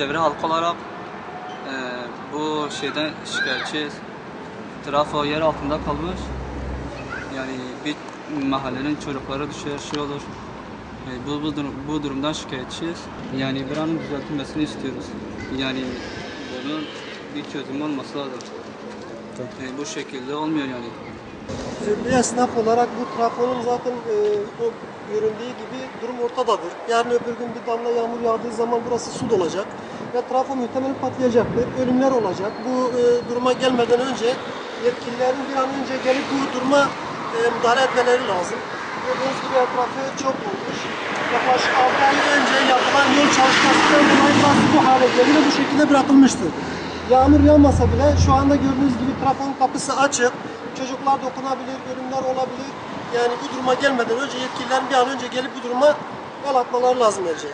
çevre halkı olarak bu şeyden şikayetçiyiz. Trafo yer altında kalmış. Yani bir mahallenin çocukları düşer, şey olur. Bu durumdan şikayetçiyiz. Yani buranın düzeltilmesini istiyoruz. Yani bunun bir çözüm olması lazım. Bu şekilde olmuyor yani. Bir esnaf olarak bu trafonun zaten o göründüğü gibi durum ortadadır. Yarın öbür gün bir damla yağmur yağdığı zaman burası su dolacak ve trafo muhtemelen patlayacaktır. Ölümler olacak. Bu duruma gelmeden önce yetkililerin bir an önce gelip bu duruma müdahale etmeleri lazım. Gördüğünüz gibi etrafı çok olmuş. Yaklaşık 6 ay önce yapılan yol çalışmasından dolayı burası bu hale geldi ve bu şekilde bırakılmıştır. Yağmur yağmasa bile şu anda gördüğünüz gibi trafonun kapısı açık. Çocuklar dokunabilir, ölümler olabilir. Yani bu duruma gelmeden önce yetkililerin bir an önce gelip bu duruma el atmaları lazım bence.